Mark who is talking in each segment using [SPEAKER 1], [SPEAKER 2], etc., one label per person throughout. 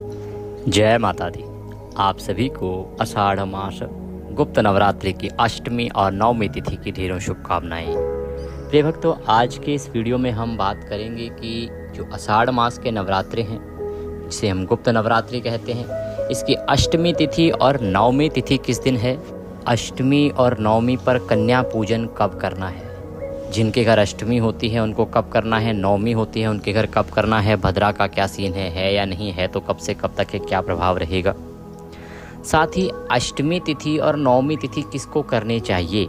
[SPEAKER 1] जय माता दी। आप सभी को आषाढ़ मास गुप्त नवरात्रि की अष्टमी और नवमी तिथि की ढेरों शुभकामनाएं। प्रिय भक्तों, आज के इस वीडियो में हम बात करेंगे कि जो आषाढ़ मास के नवरात्रि हैं, जिसे हम गुप्त नवरात्रि कहते हैं, इसकी अष्टमी तिथि और नवमी तिथि किस दिन है, अष्टमी और नवमी पर कन्या पूजन कब करना है, जिनके घर अष्टमी होती है उनको कब करना है, नवमी होती है उनके घर कब करना है, भद्रा का क्या सीन है या नहीं है, तो कब से कब तक है, क्या प्रभाव रहेगा। साथ ही अष्टमी तिथि और नवमी तिथि किसको करनी चाहिए,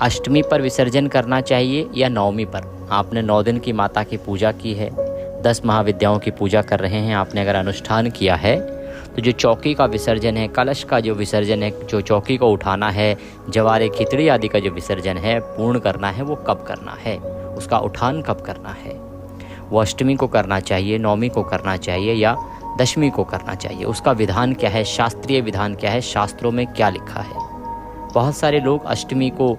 [SPEAKER 1] अष्टमी पर विसर्जन करना चाहिए या नवमी पर। आपने 9 दिन की माता की पूजा की है, 10 महाविद्याओं की पूजा कर रहे हैं, आपने अगर अनुष्ठान किया है तो जो चौकी का विसर्जन है, कलश का जो विसर्जन है, जो चौकी को उठाना है, जवारे खिचड़ी आदि का जो विसर्जन है पूर्ण करना है, वो कब करना है, उसका उठान कब करना है, वो अष्टमी को करना चाहिए, नवमी को करना चाहिए या दशमी को करना चाहिए, उसका विधान क्या है, शास्त्रीय विधान क्या है, शास्त्रों में क्या लिखा है। बहुत सारे लोग अष्टमी को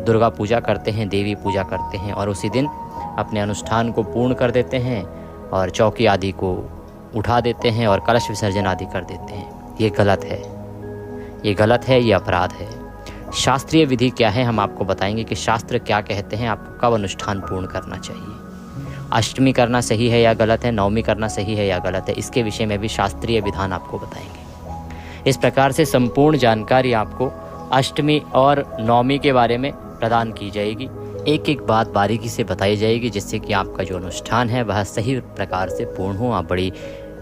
[SPEAKER 1] दुर्गा पूजा करते हैं, देवी पूजा करते हैं और उसी दिन अपने अनुष्ठान को पूर्ण कर देते हैं और चौकी आदि को उठा देते हैं और कलश विसर्जन आदि कर देते हैं। ये गलत है, ये गलत है, ये अपराध है। शास्त्रीय विधि क्या है हम आपको बताएंगे कि शास्त्र क्या कहते हैं, आपको कब अनुष्ठान पूर्ण करना चाहिए, अष्टमी करना सही है या गलत है, नवमी करना सही है या गलत है, इसके विषय में भी शास्त्रीय विधान आपको बताएंगे। इस प्रकार से संपूर्ण जानकारी आपको अष्टमी और नवमी के बारे में प्रदान की जाएगी, एक एक बात बारीकी से बताई जाएगी, जिससे कि आपका जो अनुष्ठान है वह सही प्रकार से पूर्ण हो। आप बड़ी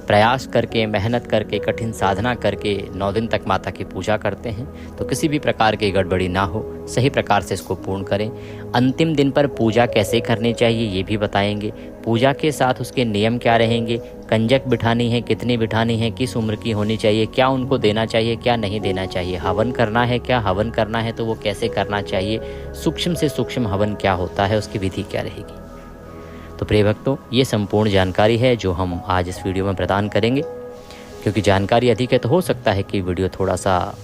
[SPEAKER 1] प्रयास करके, मेहनत करके, कठिन साधना करके 9 दिन तक माता की पूजा करते हैं तो किसी भी प्रकार की गड़बड़ी ना हो, सही प्रकार से इसको पूर्ण करें। अंतिम दिन पर पूजा कैसे करनी चाहिए ये भी बताएंगे। पूजा के साथ उसके नियम क्या रहेंगे, कंजक बिठानी है, कितनी बिठानी है, किस उम्र की होनी चाहिए, क्या उनको देना चाहिए, क्या नहीं देना चाहिए, हवन करना है, क्या हवन करना है तो वो कैसे करना चाहिए, सूक्ष्म से सूक्ष्म हवन क्या होता है, उसकी विधि क्या रहेगी। तो प्रिय भक्तों, ये संपूर्ण जानकारी है जो हम आज इस वीडियो में प्रदान करेंगे। क्योंकि जानकारी अधिक है तो हो सकता है कि वीडियो थोड़ा सा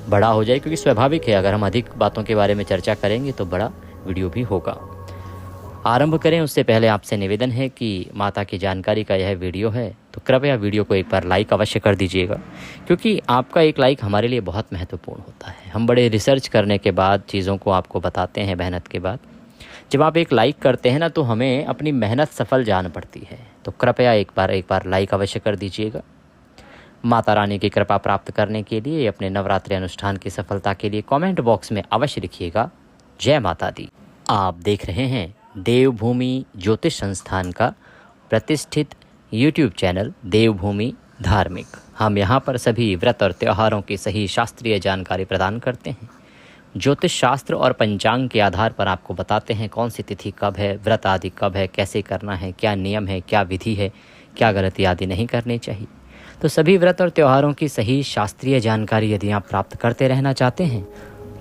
[SPEAKER 1] बड़ा हो जाए, क्योंकि स्वाभाविक है अगर हम अधिक बातों के बारे में चर्चा करेंगे तो बड़ा वीडियो भी होगा। आरंभ करें उससे पहले आपसे निवेदन है कि माता की जानकारी का यह वीडियो है तो कृपया वीडियो को एक बार लाइक अवश्य कर दीजिएगा, क्योंकि आपका एक लाइक हमारे लिए बहुत महत्वपूर्ण होता है। हम बड़े रिसर्च करने के बाद चीज़ों को आपको बताते हैं, मेहनत के बाद जब आप एक लाइक करते हैं ना तो हमें अपनी मेहनत सफल जान पड़ती है। तो कृपया एक बार लाइक अवश्य कर दीजिएगा। माता रानी की कृपा प्राप्त करने के लिए, अपने नवरात्रि अनुष्ठान की सफलता के लिए कमेंट बॉक्स में अवश्य लिखिएगा जय माता दी। आप देख रहे हैं देवभूमि ज्योतिष संस्थान का प्रतिष्ठित यूट्यूब चैनल देवभूमि धार्मिक। हम यहाँ पर सभी व्रत और त्योहारों की सही शास्त्रीय जानकारी प्रदान करते हैं। ज्योतिष शास्त्र और पंचांग के आधार पर आपको बताते हैं कौन सी तिथि कब है, व्रत आदि कब है, कैसे करना है, क्या नियम है, क्या विधि है, क्या गलती आदि नहीं करनी चाहिए। तो सभी व्रत और त्योहारों की सही शास्त्रीय जानकारी यदि आप प्राप्त करते रहना चाहते हैं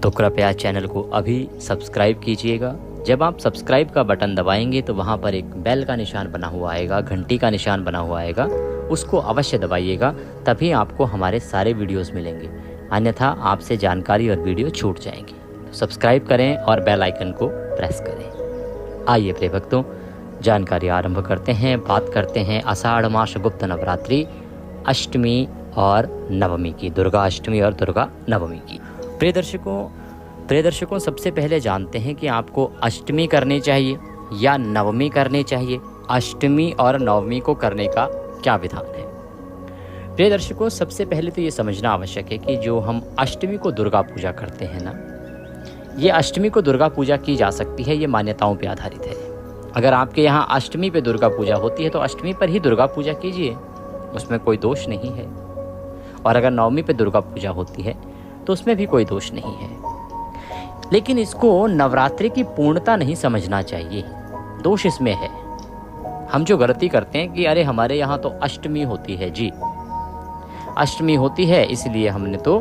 [SPEAKER 1] तो कृपया चैनल को अभी सब्सक्राइब कीजिएगा। जब आप सब्सक्राइब का बटन दबाएंगे तो वहाँ पर एक बेल का निशान बना हुआ आएगा, घंटी का निशान बना हुआ आएगा, उसको अवश्य दबाइएगा, तभी आपको हमारे सारे वीडियोज़ मिलेंगे, अन्यथा आपसे जानकारी और वीडियो छूट जाएंगी। तो सब्सक्राइब करें और बेल आइकन को प्रेस करें। आइए प्रिय भक्तों, जानकारी आरंभ करते हैं। बात करते हैं आषाढ़ मास गुप्त नवरात्रि अष्टमी और नवमी की, दुर्गा अष्टमी और दुर्गा नवमी की। प्रिय दर्शकों, सबसे पहले जानते हैं कि आपको अष्टमी करनी चाहिए या नवमी करनी चाहिए, अष्टमी और नवमी को करने का क्या विधान है। प्रिय दर्शकों, सबसे पहले तो ये समझना आवश्यक है कि जो हम अष्टमी को दुर्गा पूजा करते हैं ना, ये अष्टमी को दुर्गा पूजा की जा सकती है, ये मान्यताओं पे आधारित है। अगर आपके यहाँ अष्टमी पे दुर्गा पूजा होती है तो अष्टमी पर ही दुर्गा पूजा कीजिए, उसमें कोई दोष नहीं है। और अगर नवमी पे दुर्गा पूजा होती है तो उसमें भी कोई दोष नहीं है। लेकिन इसको नवरात्रि की पूर्णता नहीं समझना चाहिए, दोष इसमें है। हम जो गलती करते हैं कि अरे हमारे यहाँ तो अष्टमी होती है जी, अष्टमी होती है इसलिए हमने तो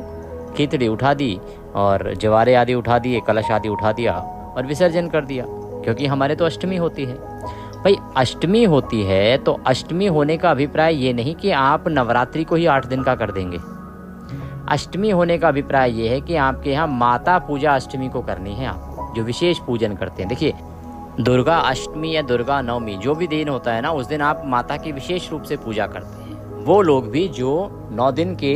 [SPEAKER 1] खिचड़ी उठा दी और जवारे आदि उठा दिए, कलश आदि उठा दिया और विसर्जन कर दिया, क्योंकि हमारे तो अष्टमी होती है। भाई अष्टमी होती है तो अष्टमी होने का अभिप्राय ये नहीं कि आप नवरात्रि को ही 8 दिन का कर देंगे। अष्टमी होने का अभिप्राय ये है कि आपके यहाँ माता पूजा अष्टमी को करनी है, आप जो विशेष पूजन करते हैं। देखिए, दुर्गा अष्टमी या दुर्गा नवमी जो भी दिन होता है ना, उस दिन आप माता की विशेष रूप से पूजा करते हैं। वो लोग भी जो 9 दिन के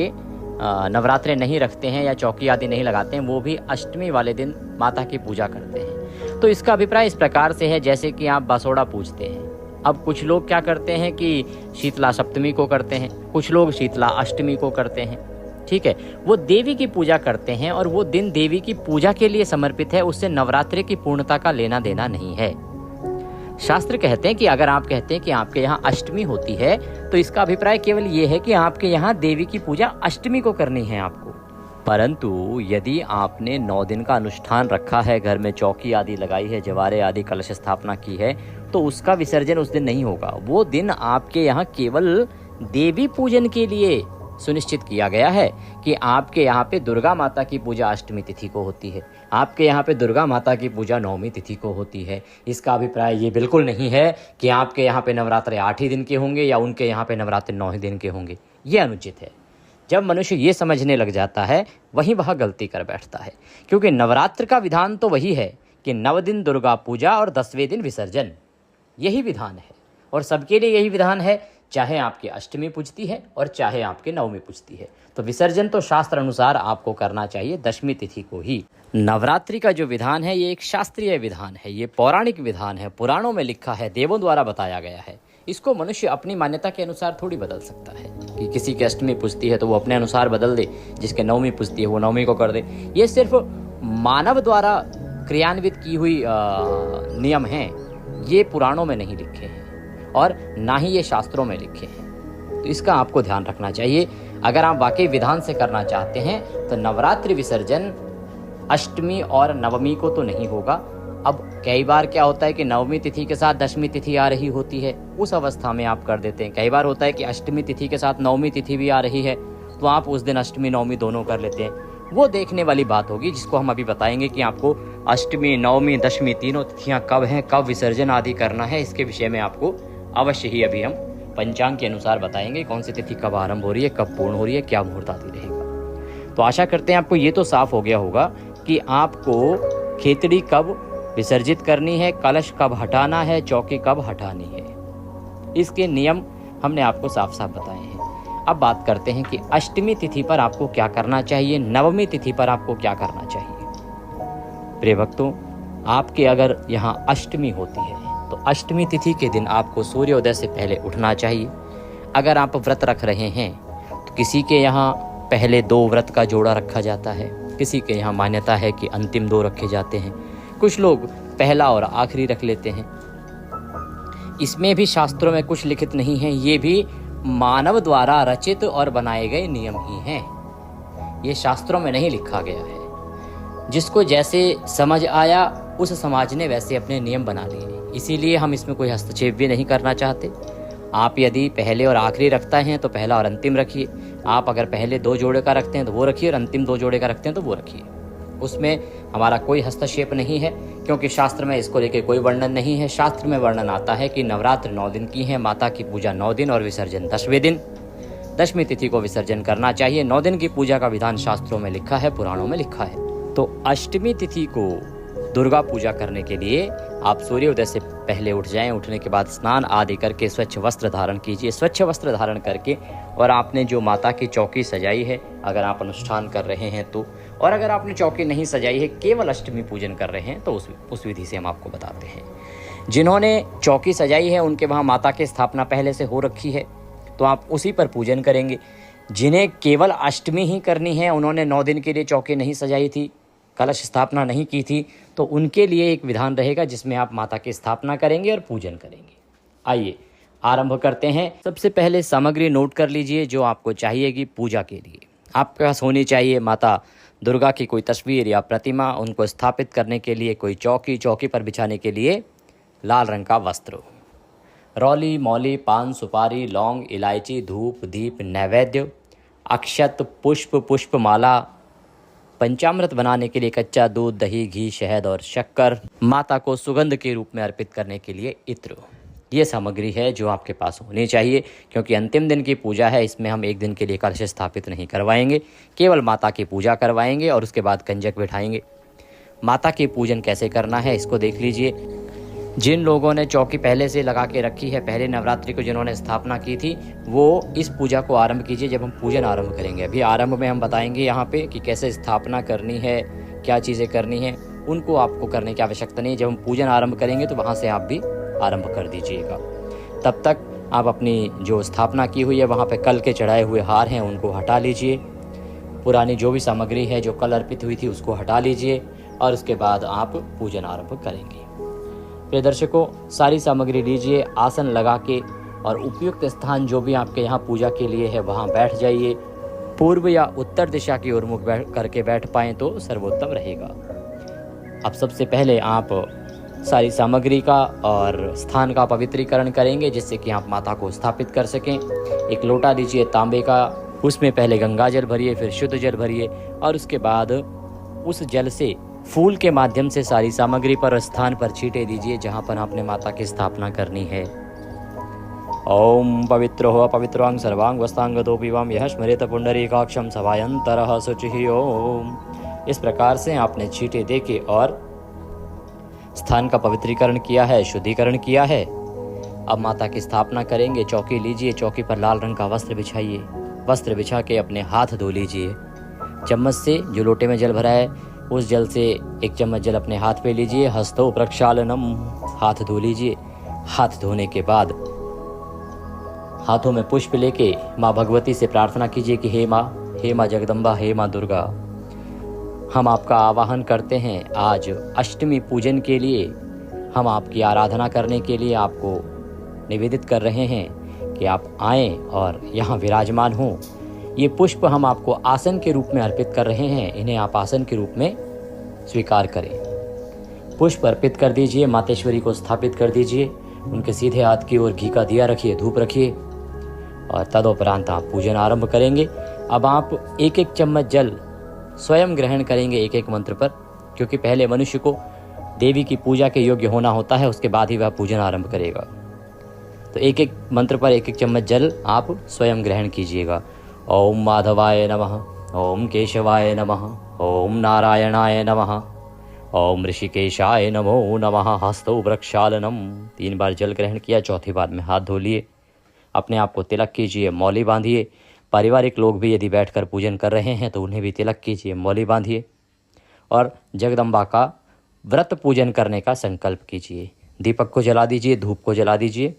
[SPEAKER 1] नवरात्रे नहीं रखते हैं या चौकी आदि नहीं लगाते हैं, वो भी अष्टमी वाले दिन माता की पूजा करते हैं। तो इसका अभिप्राय इस प्रकार से है, जैसे कि आप बसोड़ा पूजते हैं। अब कुछ लोग क्या करते हैं कि शीतला सप्तमी को करते हैं, कुछ लोग शीतला अष्टमी को करते हैं, ठीक है। वो देवी की पूजा करते हैं और वो दिन देवी की पूजा के लिए समर्पित है, उससे नवरात्रि की पूर्णता का लेना देना नहीं है। शास्त्र कहते हैं कि अगर आप कहते हैं कि आपके यहाँ अष्टमी होती है, तो इसका अभिप्राय केवल ये है कि आपके यहाँ देवी की पूजा अष्टमी को करनी है आपको। परंतु यदि आपने 9 दिन का अनुष्ठान रखा है, घर में चौकी आदि लगाई है, जवारे आदि कलश स्थापना की है, तो उसका विसर्जन उस दिन नहीं होगा। वो दिन आपके यहाँ केवल देवी पूजन के लिए सुनिश्चित किया गया है कि आपके यहाँ पे दुर्गा माता की पूजा अष्टमी तिथि को होती है, आपके यहाँ पे दुर्गा माता की पूजा 9वीं तिथि को होती है। इसका अभिप्राय ये बिल्कुल नहीं है कि आपके यहाँ पे नवरात्रे 8 ही दिन के होंगे या उनके यहाँ पे नवरात्रे 9 ही दिन के होंगे। ये अनुचित है। जब मनुष्य ये समझने लग जाता है, वहीं वह गलती कर बैठता है, क्योंकि नवरात्र का विधान तो वही है कि 9 दिन दुर्गा पूजा और 10वें दिन विसर्जन, यही विधान है। और सबके लिए यही विधान है, चाहे आपकी अष्टमी पूजती है और चाहे आपके 9वीं पूजती है। तो विसर्जन तो शास्त्र अनुसार आपको करना चाहिए 10वीं तिथि को ही। नवरात्रि का जो विधान है, ये एक शास्त्रीय विधान है, ये पौराणिक विधान है, पुराणों में लिखा है, देवों द्वारा बताया गया है। इसको मनुष्य अपनी मान्यता के अनुसार थोड़ी बदल सकता है कि किसी की अष्टमी पूजती है तो वो अपने अनुसार बदल दे, जिसके 9वीं पूजती है वो 9वीं को कर दे। ये सिर्फ मानव द्वारा क्रियान्वित की हुई नियम हैं, ये पुराणों में नहीं लिखे हैं और ना ही ये शास्त्रों में लिखे हैं। तो इसका आपको ध्यान रखना चाहिए। अगर आप वाकई विधान से करना चाहते हैं तो नवरात्रि विसर्जन अष्टमी और 9वीं को तो नहीं होगा। अब कई बार क्या होता है कि 9वीं तिथि के साथ 10वीं तिथि आ रही होती है, उस अवस्था में आप कर देते हैं। कई बार होता है कि अष्टमी तिथि के साथ 9वीं तिथि भी आ रही है, तो आप उस दिन अष्टमी 9वीं दोनों कर लेते हैं। वो देखने वाली बात होगी, जिसको हम अभी बताएंगे कि आपको अष्टमी 9वीं 10वीं तीनों तिथियां कब हैं, कब विसर्जन आदि करना है। इसके विषय में आपको अवश्य ही अभी हम पंचांग के अनुसार बताएंगे कौन सी तिथि कब आरंभ हो रही है, कब पूर्ण हो रही है, क्या मुहूर्त आदि रहेगा। तो आशा करते हैं आपको ये तो साफ हो गया होगा कि आपको खेतड़ी कब विसर्जित करनी है, कलश कब हटाना है, चौकी कब हटानी है। इसके नियम हमने आपको साफ साफ बताए हैं। अब बात करते हैं कि अष्टमी तिथि पर आपको क्या करना चाहिए, 9वीं तिथि पर आपको क्या करना चाहिए। प्रिय भक्तों, आपके अगर यहाँ अष्टमी होती है तो अष्टमी तिथि के दिन आपको सूर्योदय से पहले उठना चाहिए। अगर आप व्रत रख रहे हैं तो किसी के यहाँ पहले 2 व्रत का जोड़ा रखा जाता है, किसी के यहाँ मान्यता है कि अंतिम 2 रखे जाते हैं, कुछ लोग पहला और आखिरी रख लेते हैं। इसमें भी शास्त्रों में कुछ लिखित नहीं है, ये भी मानव द्वारा रचित और बनाए गए नियम ही हैं। ये शास्त्रों में नहीं लिखा गया है। जिसको जैसे समझ आया उस समाज ने वैसे अपने नियम बना लिए, इसीलिए हम इसमें कोई हस्तक्षेप भी नहीं करना चाहते। आप यदि पहले और आखिरी रखता हैं तो पहला और अंतिम रखिए। आप अगर पहले 2 जोड़े का रखते हैं तो वो रखिए और अंतिम 2 जोड़े का रखते हैं तो वो रखिए। उसमें हमारा कोई हस्तक्षेप नहीं है, क्योंकि शास्त्र में इसको लेके कोई वर्णन नहीं है। शास्त्र में वर्णन आता है कि नवरात्र 9 दिन की है, माता की पूजा 9 दिन और विसर्जन 10वें दिन। 10वीं तिथि को विसर्जन करना चाहिए। 9 दिन की पूजा का विधान शास्त्रों में लिखा है, पुराणों में लिखा है। तो अष्टमी तिथि को दुर्गा पूजा करने के लिए आप सूर्योदय से पहले उठ जाएं। उठने के बाद स्नान आदि करके स्वच्छ वस्त्र धारण कीजिए। स्वच्छ वस्त्र धारण करके और आपने जो माता की चौकी सजाई है, अगर आप अनुष्ठान कर रहे हैं तो, और अगर आपने चौकी नहीं सजाई है, केवल अष्टमी पूजन कर रहे हैं, तो उस विधि से हम आपको बताते हैं। जिन्होंने चौकी सजाई है उनके वहाँ माता की स्थापना पहले से हो रखी है, तो आप उसी पर पूजन करेंगे। जिन्हें केवल अष्टमी ही करनी है, उन्होंने 9 दिन के लिए चौकी नहीं सजाई थी, कलश स्थापना नहीं की थी, तो उनके लिए एक विधान रहेगा जिसमें आप माता की स्थापना करेंगे और पूजन करेंगे। आइए आरंभ करते हैं। सबसे पहले सामग्री नोट कर लीजिए जो आपको चाहिएगी पूजा के लिए। आपके पास होनी चाहिए माता दुर्गा की कोई तस्वीर या प्रतिमा, उनको स्थापित करने के लिए कोई चौकी, चौकी पर बिछाने के लिए लाल रंग का वस्त्र, रौली, मौली, पान, सुपारी, लौंग, इलायची, धूप, दीप, नैवेद्य, अक्षत, पुष्प, पुष्पमाला, पंचामृत बनाने के लिए कच्चा दूध, दही, घी, शहद और शक्कर, माता को सुगंध के रूप में अर्पित करने के लिए इत्र। ये सामग्री है जो आपके पास होनी चाहिए, क्योंकि अंतिम दिन की पूजा है। इसमें हम 1 दिन के लिए कलश स्थापित नहीं करवाएंगे, केवल माता की पूजा करवाएंगे और उसके बाद कंजक बिठाएंगे। माता की पूजन कैसे करना है इसको देख लीजिए। जिन लोगों ने चौकी पहले से लगा के रखी है, पहले नवरात्रि को जिन्होंने स्थापना की थी, वो इस पूजा को आरंभ कीजिए जब हम पूजन आरंभ करेंगे। अभी आरंभ में हम बताएंगे यहाँ पे कि कैसे स्थापना करनी है, क्या चीज़ें करनी है, उनको आपको करने की आवश्यकता नहीं है। जब हम पूजन आरंभ करेंगे तो वहाँ से आप भी आरंभ कर दीजिएगा। तब तक आप अपनी जो स्थापना की हुई है वहाँ पे कल के चढ़ाए हुए हार हैं उनको हटा लीजिए। पुरानी जो भी सामग्री है जो कल अर्पित हुई थी उसको हटा लीजिए और उसके बाद आप पूजन आरंभ करेंगे। प्रिय दर्शकों, सारी सामग्री लीजिए, आसन लगा के और उपयुक्त स्थान जो भी आपके यहाँ पूजा के लिए है वहाँ बैठ जाइए। पूर्व या उत्तर दिशा की ओर मुख करके बैठ पाएँ तो सर्वोत्तम रहेगा। अब सबसे पहले आप सारी सामग्री का और स्थान का पवित्रीकरण करेंगे जिससे कि आप माता को स्थापित कर सकें। एक लोटा लीजिए तांबे का, उसमें पहले गंगा जल भरिए, फिर शुद्ध जल भरिए और उसके बाद उस जल से फूल के माध्यम से सारी सामग्री पर स्थान पर छींटे दीजिए जहाँ पर आपने माता की स्थापना करनी है। ओम पवित्रो अपवित्रों सर्वांग वस्तांगतोऽपि वां यः स्मरेत पुंडरीकाक्षं सभायन्तरः शुचिः। ओम। इस प्रकार से आपने छींटे देके और स्थान का पवित्रीकरण किया है, शुद्धिकरण किया है। अब माता की स्थापना करेंगे। चौकी लीजिए, चौकी पर लाल रंग का वस्त्र बिछाइए। वस्त्र बिछा के अपने हाथ धो लीजिए। चम्मच से जो लोटे में जल भरा है उस जल से एक चम्मच जल अपने हाथ पे लीजिए। हस्तो प्रक्षालनम, हाथ धो लीजिए। हाथ धोने के बाद हाथों में पुष्प लेके माँ भगवती से प्रार्थना कीजिए कि हे माँ जगदम्बा, हे माँ दुर्गा, हम आपका आवाहन करते हैं। आज अष्टमी पूजन के लिए हम आपकी आराधना करने के लिए आपको निवेदित कर रहे हैं कि आप आएं और यहाँ विराजमान हों। ये पुष्प हम आपको आसन के रूप में अर्पित कर रहे हैं, इन्हें आप आसन के रूप में स्वीकार करें। पुष्प अर्पित कर दीजिए, मातेश्वरी को स्थापित कर दीजिए। उनके सीधे हाथ की ओर घी का दिया रखिए, धूप रखिए और तदोपरांत आप पूजन आरंभ करेंगे। अब आप एक एक चम्मच जल स्वयं ग्रहण करेंगे एक एक मंत्र पर, क्योंकि पहले मनुष्य को देवी की पूजा के योग्य होना होता है, उसके बाद ही वह पूजन आरंभ करेगा। तो एक एक मंत्र पर एक एक चम्मच जल आप स्वयं ग्रहण कीजिएगा। ओम माधवाय नमः, ओम केशवाय नमः, ओम नारायणाय नमः, ओम ऋषिकेशाय नमो नमः। हस्तौ प्रक्षालनम, 3 बार जल ग्रहण किया, चौथी बार में हाथ धो लिए। अपने आप को तिलक कीजिए, मौली बांधिए। पारिवारिक लोग भी यदि बैठकर पूजन कर रहे हैं तो उन्हें भी तिलक कीजिए, मौली बांधिए और जगदम्बा का व्रत पूजन करने का संकल्प कीजिए। दीपक को जला दीजिए, धूप को जला दीजिए।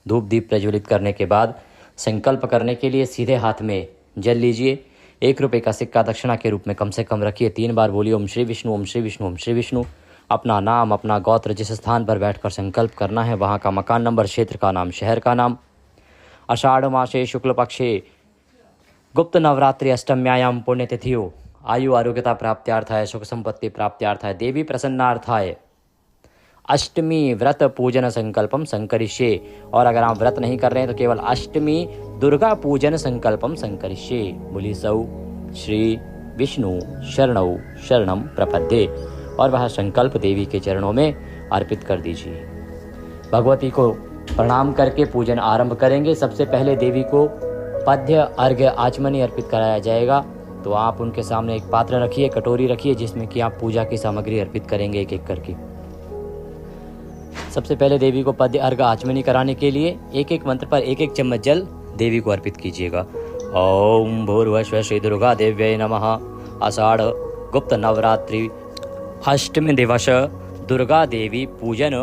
[SPEAKER 1] धूप दीप प्रज्वलित करने के बाद संकल्प करने के लिए सीधे हाथ में जल लीजिए। 1 रुपये का सिक्का दक्षिणा के रूप में कम से कम रखिए। 3 बार बोलिए ओम श्री विष्णु, ओम श्री विष्णु, ओम श्री विष्णु। अपना नाम, अपना गोत्र, जिस स्थान पर बैठकर संकल्प करना है वहाँ का मकान नंबर, क्षेत्र का नाम, शहर का नाम। आषाढ़ मासे शुक्ल पक्षे गुप्त नवरात्रि अष्टम्यायाम पुण्यतिथियों आयु आरोग्यता प्राप्त्यार्थाय, सुख संपत्ति प्राप्त्यार्थाय, देवी प्रसन्नार्थाय अष्टमी व्रत पूजन संकल्पम संकरिष्ये। और अगर आप व्रत नहीं कर रहे हैं तो केवल अष्टमी दुर्गा पूजन संकल्पम संकरिष्ये। बोली सौ श्री विष्णु शरणौ शरणम प्रपद्ये, और वह संकल्प देवी के चरणों में अर्पित कर दीजिए। भगवती को प्रणाम करके पूजन आरंभ करेंगे। सबसे पहले देवी को पद्य, अर्घ्य, आचमनी अर्पित कराया जाएगा। तो आप उनके सामने एक पात्र रखिए, कटोरी रखिए, जिसमें कि आप पूजा की सामग्री अर्पित करेंगे एक एक करके। सबसे पहले देवी को पद्य, अर्घ्य, आचमनी कराने के लिए एक एक मंत्र पर एक एक चम्मच जल देवी को अर्पित कीजिएगा। ओम भूर्भुवः श्री दुर्गा देव्यै नमः। आषाढ़ गुप्त नवरात्रि अष्टमी दिवस दुर्गा देवी पूजन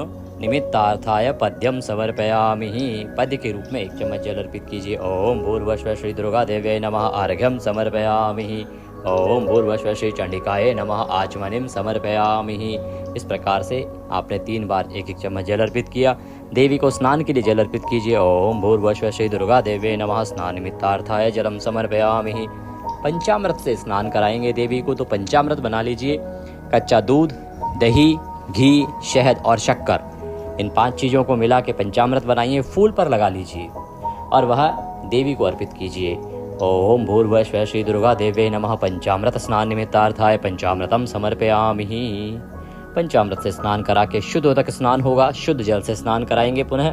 [SPEAKER 1] निमित्तार्थाय पद्यम समर्पयामि। पद्य के रूप में 1 चम्मच जल अर्पित कीजिए। ओम भूर्भुवः श्री दुर्गा देव्यै नमः। अर्घ्यम समर्पयामि। ओम भूर्भुवः श्री चंडिकाय नमः। आचमनीम समर्पयामि। इस प्रकार से आपने 3 बार 1-1 चम्मच जल अर्पित किया। देवी को स्नान के लिए जल अर्पित कीजिए। ओम भूर्भुवः श्री दुर्गा देव्यै नमः। स्नान निमित्तार्थाय जलम समर्पयामि। पंचामृत से स्नान कराएंगे देवी को, तो पंचामृत बना लीजिए। कच्चा दूध, दही, घी, शहद और शक्कर, इन 5 चीज़ों को मिला के पंचामृत बनाइए, फूल पर लगा लीजिए और वह देवी को अर्पित कीजिए। ओम भूर्भुवः श्री दुर्गा देव्यै नमः। पंचामृत स्नान निमित्तार्थाय पंचामृतम समर्पयामि। पंचामृत से स्नान करा के शुद्धोदक स्नान होगा, शुद्ध जल से स्नान कराएंगे पुनः।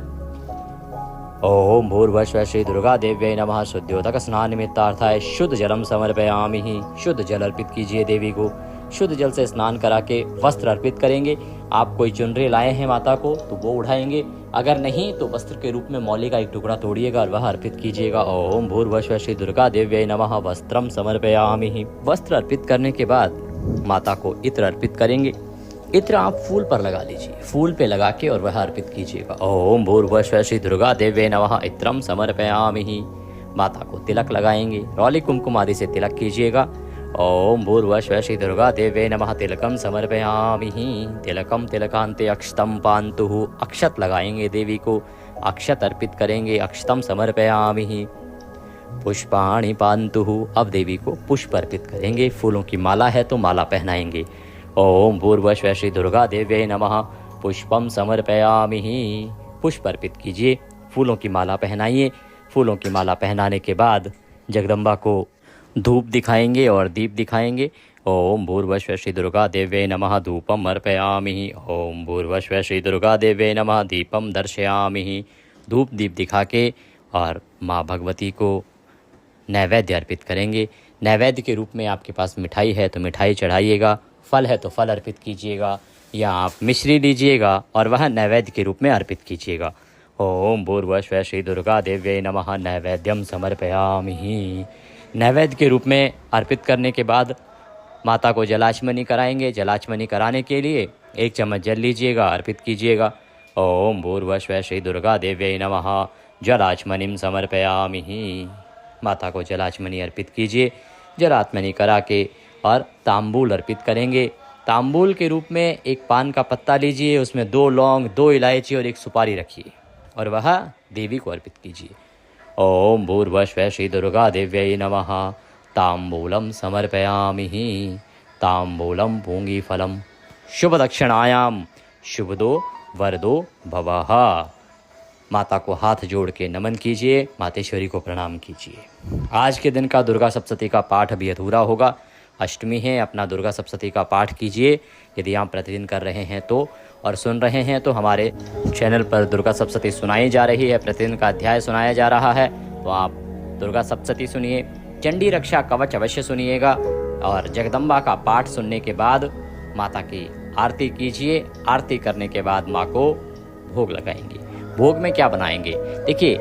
[SPEAKER 1] ओम भूर्भुवः श्री दुर्गा देव्यै नमः। शुद्धोदक स्नान निमित्तार्थाय शुद्ध जलम समर्पयामि। शुद्ध जल अर्पित कीजिए देवी को। शुद्ध जल से स्नान करा के वस्त्र अर्पित करेंगे। आप कोई चुनरी लाए हैं माता को तो वो उठाएंगे, अगर नहीं तो वस्त्र के रूप में मौली का एक टुकड़ा तोड़िएगा और वह अर्पित कीजिएगा। ओम भूर्भुवः श्री दुर्गा देव्यै नमः वस्त्रम समर्पयामि। वस्त्र अर्पित करने के बाद माता को इत्र अर्पित करेंगे। इत्र आप फूल पर लगा लीजिए, फूल पे लगा के और वह अर्पित कीजिएगा। ओम भूर्भुवः श्री दुर्गा देव्यै नमः इत्रम समर्पयामि। माता को तिलक लगाएंगे, रौली कुमकुम आदि से तिलक कीजिएगा। ओम भूर्भुवः श्री दुर्गा देव्यै नमः तिलकम समर्पयामि। तिलकम तिलकांते अक्षतम पान्तु। अक्षत लगाएंगे देवी को, अक्षत अर्पित करेंगे। अक्षतम समर्पयामि। पुष्पाणि पान्तु। अब देवी को पुष्प अर्पित करेंगे, फूलों की माला है तो माला पहनाएंगे। ओम भूर्भुवः श्री दुर्गा देव्यै नमः पुष्पम समर्पयामि। पुष्प अर्पित कीजिए, फूलों की माला पहनाइए। फूलों की माला पहनाने के बाद जगदम्बा को धूप दिखाएंगे और दीप दिखाएंगे। ओम भूर्भुवः श्री दुर्गा देव्यै नमः धूपम अर्पयामि। ओम भूर्भुवः श्री दुर्गा देव्यै नमः दीपम दर्शयामि। धूप दीप दिखा के और माँ भगवती को नैवेद्य अर्पित करेंगे। नैवेद्य के रूप में आपके पास मिठाई है तो मिठाई चढ़ाइएगा, फल है तो फल अर्पित कीजिएगा, या आप मिश्री लीजिएगा और वह नैवेद्य के रूप में अर्पित कीजिएगा। ओम भूर्भुवः श्री दुर्गा देव्यै नमः नैवेद्यम समर्पयामि। नैवेद्य के रूप में अर्पित करने के बाद माता को जलाचमनी कराएंगे। जलाचमनी कराने के लिए 1 चम्मच जल लीजिएगा, अर्पित कीजिएगा। ओम भूर्भुवः श्री दुर्गा देव्यै नमः जलाचमनीम समर्पयामि। माता को जलाचमनी अर्पित कीजिए। जलाचमनी करा के और तांबूल अर्पित करेंगे। तांबूल के रूप में एक पान का पत्ता लीजिए, उसमें 2 लौंग, 2 इलायची और 1 सुपारी रखिए और वह देवी को अर्पित कीजिए। ओम भूर्भुवः श्री दुर्गा देव्यै नमः तांबूलम समर्पयामि। तांबूलम पूंगी फलम शुभ दक्षिणायाम शुभदो वरदो भवः। माता को हाथ जोड़ के नमन कीजिए, मातेश्वरी को प्रणाम कीजिए। आज के दिन का दुर्गा सप्तशती का पाठ अभी अधूरा होगा। अष्टमी है, अपना दुर्गा सप्तशती का पाठ कीजिए यदि आप प्रतिदिन कर रहे हैं तो, और सुन रहे हैं तो हमारे चैनल पर दुर्गा सप्तशती सुनाई जा रही है, प्रतिदिन का अध्याय सुनाया जा रहा है, तो आप दुर्गा सप्तशती सुनिए। चंडी रक्षा कवच अवश्य सुनिएगा और जगदम्बा का पाठ सुनने के बाद माता की आरती कीजिए। आरती करने के बाद माँ को भोग लगाएंगे। भोग में क्या बनाएंगे? देखिए,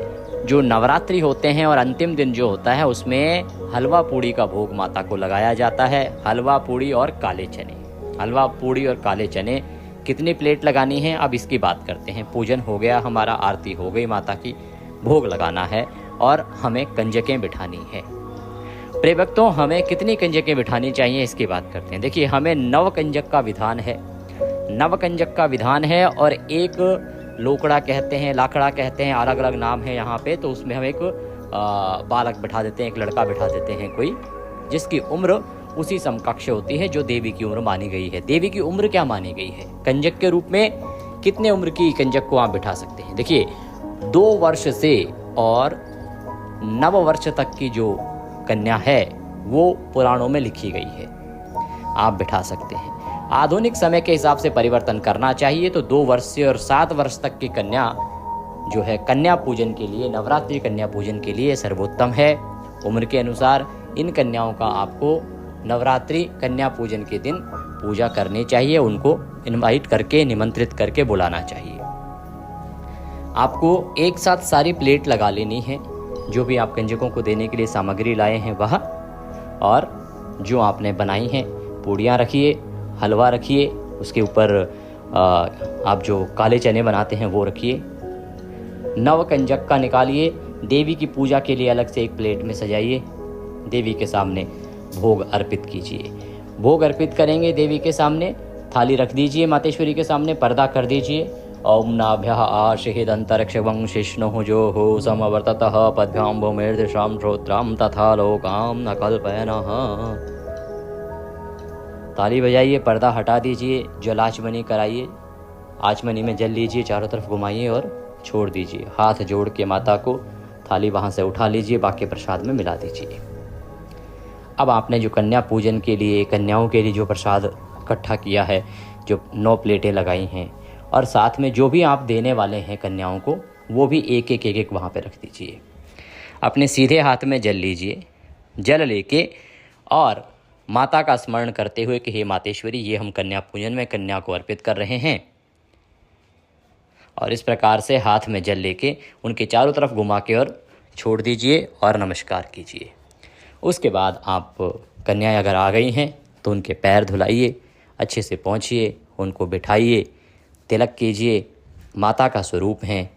[SPEAKER 1] जो नवरात्रि होते हैं और अंतिम दिन जो होता है उसमें हलवा पूड़ी का भोग माता को लगाया जाता है। हलवा पूड़ी और काले चने, हलवा पूड़ी और काले चने कितनी प्लेट लगानी है अब इसकी बात करते हैं। पूजन हो गया हमारा, आरती हो गई माता की, भोग लगाना है और हमें कंजकें बिठानी है। प्रिय भक्तों, हमें कितनी कंजकें बिठानी चाहिए इसकी बात करते हैं। देखिए, हमें 9 कंजक का विधान है, 9 कंजक का विधान है और एक लोकड़ा कहते हैं, लाकड़ा कहते हैं, अलग अलग नाम है यहाँ पे। तो उसमें हम एक बालक बिठा देते हैं, एक लड़का बिठा देते हैं कोई, जिसकी उम्र उसी समकक्ष होती है जो देवी की उम्र मानी गई है। देवी की उम्र क्या मानी गई है? कंजक के रूप में कितने उम्र की कंजक को आप बिठा सकते हैं? देखिए, 2 वर्ष से और 9 वर्ष तक की जो कन्या है वो पुराणों में लिखी गई है, आप बिठा सकते हैं। आधुनिक समय के हिसाब से परिवर्तन करना चाहिए तो 2 वर्ष से और 7 वर्ष तक की कन्या जो है कन्या पूजन के लिए, नवरात्रि कन्या पूजन के लिए सर्वोत्तम है। उम्र के अनुसार इन कन्याओं का आपको नवरात्रि कन्या पूजन के दिन पूजा करनी चाहिए, उनको इनवाइट करके, निमंत्रित करके बुलाना चाहिए। आपको एक साथ सारी प्लेट लगा लेनी है, जो भी आप कंजकों को देने के लिए सामग्री लाए हैं वह, और जो आपने बनाई हैं पूड़ियाँ रखिए, हलवा रखिए, उसके ऊपर आप जो काले चने बनाते हैं वो रखिए। 9 कंजक का निकालिए, देवी की पूजा के लिए अलग से एक प्लेट में सजाइए, देवी के सामने भोग अर्पित कीजिए। भोग अर्पित करेंगे देवी के सामने, थाली रख दीजिए मातेश्वरी के सामने, पर्दा कर दीजिए। ओम नाभ्यः आशिहिदन्तरिक्षं शिष्णुः जो हो समवर्ततः पद्भ्यां भूमिर्दिशां श्रोत्रां तथा लोकां न कल्पयनः। ताली बजाइए, पर्दा हटा दीजिए, जलाचमनी कराइए, आचमनी में जल लीजिए, चारों तरफ घुमाइए और छोड़ दीजिए। हाथ जोड़ के माता को थाली वहाँ से उठा लीजिए, बाकी प्रसाद में मिला दीजिए। अब आपने जो कन्या पूजन के लिए, कन्याओं के लिए जो प्रसाद इकट्ठा किया है, जो 9 प्लेटें लगाई हैं, और साथ में जो भी आप देने वाले हैं कन्याओं को, वो भी एक एक वहाँ पे रख दीजिए। अपने सीधे हाथ में जल लीजिए, जल लेके और माता का स्मरण करते हुए कि हे मातेश्वरी, ये हम कन्या पूजन में कन्या को अर्पित कर रहे हैं। और इस प्रकार से हाथ में जल लेके उनके चारों तरफ घुमा के और छोड़ दीजिए और नमस्कार कीजिए। उसके बाद आप कन्याएं अगर आ गई हैं तो उनके पैर धुलाइए, अच्छे से पहुँचिए, उनको बिठाइए, तिलक कीजिए, माता का स्वरूप हैं,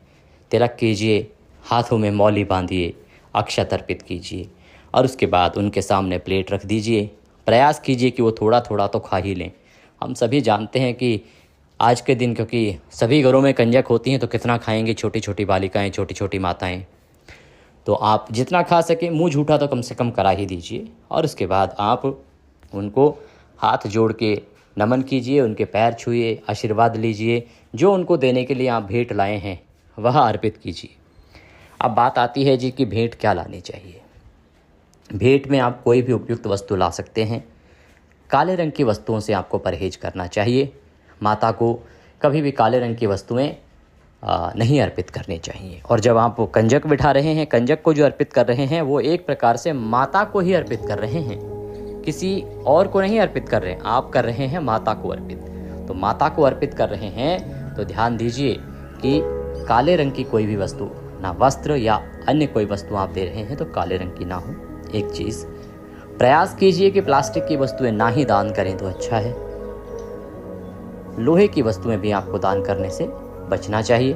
[SPEAKER 1] तिलक कीजिए, हाथों में मौली बांधिए, अक्षत अर्पित कीजिए और उसके बाद उनके सामने प्लेट रख दीजिए। प्रयास कीजिए कि वो थोड़ा थोड़ा तो खा ही लें। हम सभी जानते हैं कि आज के दिन क्योंकि सभी घरों में कंजक होती हैं तो कितना खाएंगी छोटी छोटी बालिकाएं, छोटी छोटी माताएं। तो आप जितना खा सकें, मुंह झूठा तो कम से कम करा ही दीजिए। और उसके बाद आप उनको हाथ जोड़ के नमन कीजिए, उनके पैर छूइए, आशीर्वाद लीजिए। जो उनको देने के लिए आप भेंट लाए हैं वह अर्पित कीजिए। अब बात आती है जी कि भेंट क्या लानी चाहिए। भेंट में आप कोई भी उपयुक्त वस्तु ला सकते हैं। काले रंग की वस्तुओं से आपको परहेज करना चाहिए। माता को कभी भी काले रंग की वस्तुएं नहीं अर्पित करनी चाहिए। और जब आप कंजक बिठा रहे हैं, कंजक को जो अर्पित कर रहे हैं वो एक प्रकार से माता को ही अर्पित कर रहे हैं, किसी और को नहीं अर्पित कर रहे हैं। आप कर रहे हैं माता को अर्पित। तो माता को अर्पित कर रहे हैं तो ध्यान दीजिए कि काले रंग की कोई भी वस्तु, ना वस्त्र या अन्य कोई वस्तु आप दे रहे हैं तो काले रंग की ना हो। एक चीज़ प्रयास कीजिए कि प्लास्टिक की वस्तुएं ना ही दान करें तो अच्छा है। लोहे की वस्तुएं भी आपको दान करने से बचना चाहिए।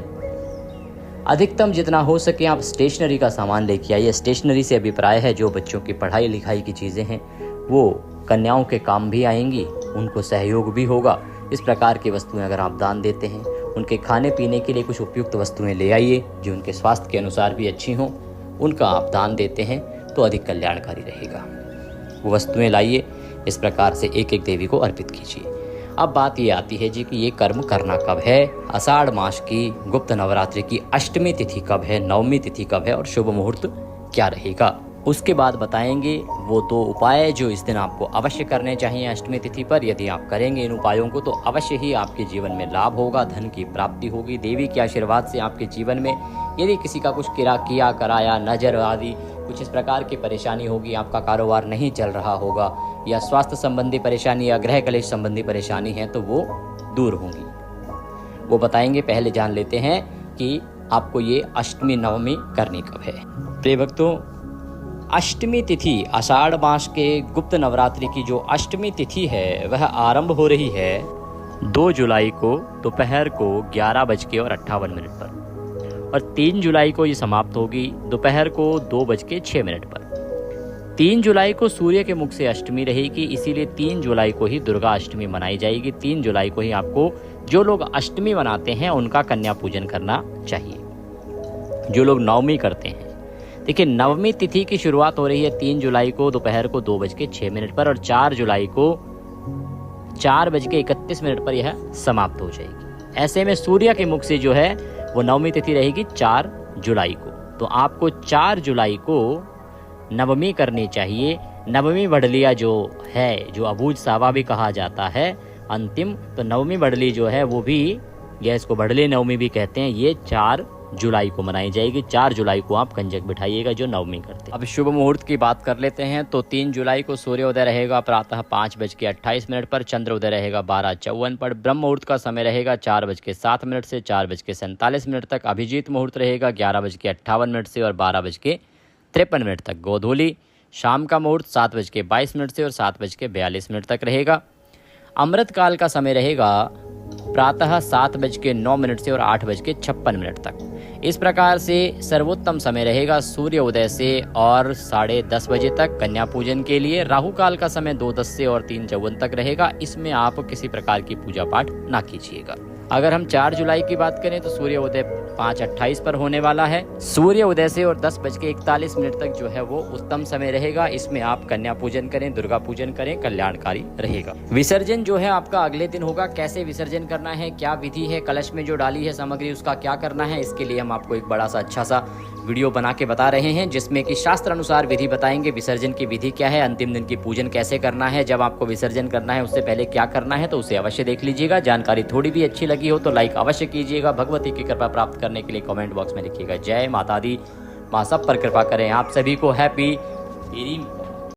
[SPEAKER 1] अधिकतम जितना हो सके आप स्टेशनरी का सामान लेके आइए। स्टेशनरी से अभिप्राय है जो बच्चों की पढ़ाई लिखाई की चीज़ें हैं वो कन्याओं के काम भी आएंगी, उनको सहयोग भी होगा। इस प्रकार की वस्तुएं अगर आप दान देते हैं, उनके खाने पीने के लिए कुछ उपयुक्त वस्तुएं ले आइए जो उनके स्वास्थ्य के अनुसार भी अच्छी हों, उनका आप दान देते हैं तो अधिक कल्याणकारी रहेगा। वो वस्तुएं लाइए, इस प्रकार से एक एक देवी को अर्पित कीजिए। अब बात ये आती है जी कि ये कर्म करना कब है। आषाढ़ मास की गुप्त नवरात्रि की अष्टमी तिथि कब है, नवमी तिथि कब है और शुभ मुहूर्त क्या रहेगा, उसके बाद बताएंगे वो 2 उपाय जो इस दिन आपको अवश्य करने चाहिए अष्टमी तिथि पर। यदि आप करेंगे इन उपायों को तो अवश्य ही आपके जीवन में लाभ होगा, धन की प्राप्ति होगी। देवी के आशीर्वाद से आपके जीवन में यदि किसी का कुछ किया कराया, नजर आदि कुछ इस प्रकार की परेशानी होगी, आपका कारोबार नहीं चल रहा होगा या स्वास्थ्य संबंधी परेशानी या गृह कलेश संबंधी परेशानी है तो वो दूर होंगी। वो बताएंगे। पहले जान लेते हैं कि आपको ये अष्टमी नवमी करनी कब है। प्रिय भक्तों, अष्टमी तिथि आषाढ़ मास के गुप्त नवरात्रि की जो अष्टमी तिथि है वह आरंभ हो रही है 2 जुलाई को दोपहर को 11:58 पर और 3 जुलाई को ये समाप्त होगी दोपहर को 2:06 पर। 3 जुलाई को सूर्य के मुख से अष्टमी रहेगी, इसीलिए 3 जुलाई को ही दुर्गा अष्टमी मनाई जाएगी। 3 जुलाई को ही आपको जो लोग अष्टमी मनाते हैं उनका कन्या पूजन करना चाहिए। जो लोग नवमी करते हैं, देखिए नवमी तिथि की शुरुआत हो रही है 3 जुलाई को दोपहर को 2:06 पर और 4 जुलाई को 4:31 पर यह समाप्त हो जाएगी। ऐसे में सूर्य के मुख से जो है वो नवमी तिथि रहेगी 4 जुलाई को। तो आपको 4 जुलाई को नवमी करनी चाहिए। नवमी बढ़लिया जो है, जो अबूझ सावा भी कहा जाता है अंतिम, तो नवमी बढ़ली जो है वो भी, या इसको बढ़ली नवमी भी कहते हैं, ये 4 जुलाई को मनाई जाएगी। 4 जुलाई को आप कंजक बिठाइएगा जो नवमी करते हैं। अब शुभ मुहूर्त की बात कर लेते हैं। तो 3 जुलाई को सूर्योदय रहेगा प्रातः 5:28 पर, चंद्रोदय रहेगा 12:54 पर, ब्रह्म मुहूर्त का समय रहेगा 4:07 से 4:47 तक, अभिजीत मुहूर्त रहेगा 11:58 से और 12:53 तक, गोधूली शाम का मुहूर्त 7:22 से और 7:42 तक रहेगा। अमृत काल का समय रहेगा प्रातः 7:09 से और 8:56 तक। इस प्रकार से सर्वोत्तम समय रहेगा सूर्य उदय से और 10:30 बजे तक कन्या पूजन के लिए। राहु काल का समय 2:10 से और 3:54 तक रहेगा। इसमें आप किसी प्रकार की पूजा पाठ ना कीजिएगा। अगर हम 4 जुलाई की बात करें तो सूर्य उदय 5:28 पर होने वाला है। सूर्य उदय से और 10:41 तक जो है वो उत्तम समय रहेगा। इसमें आप कन्या पूजन करें, दुर्गा पूजन करें, कल्याणकारी रहेगा। विसर्जन जो है आपका अगले दिन होगा। कैसे विसर्जन करना है, क्या विधि है, कलश में जो डाली है सामग्री उसका क्या करना है, इसके लिए हम आपको एक बड़ा सा अच्छा सा वीडियो बना के बता रहे हैं जिसमें कि शास्त्र अनुसार विधि बताएंगे। विसर्जन की विधि क्या है, अंतिम दिन की पूजन कैसे करना है, जब आपको विसर्जन करना है उससे पहले क्या करना है, तो उसे अवश्य देख लीजिएगा। जानकारी थोड़ी भी अच्छी लगी हो तो लाइक अवश्य कीजिएगा। भगवती की कृपा प्राप्त करने के लिए कमेंट बॉक्स में लिखिएगा जय माता दी, माँ सब पर कृपा करें। आप सभी को हैप्पी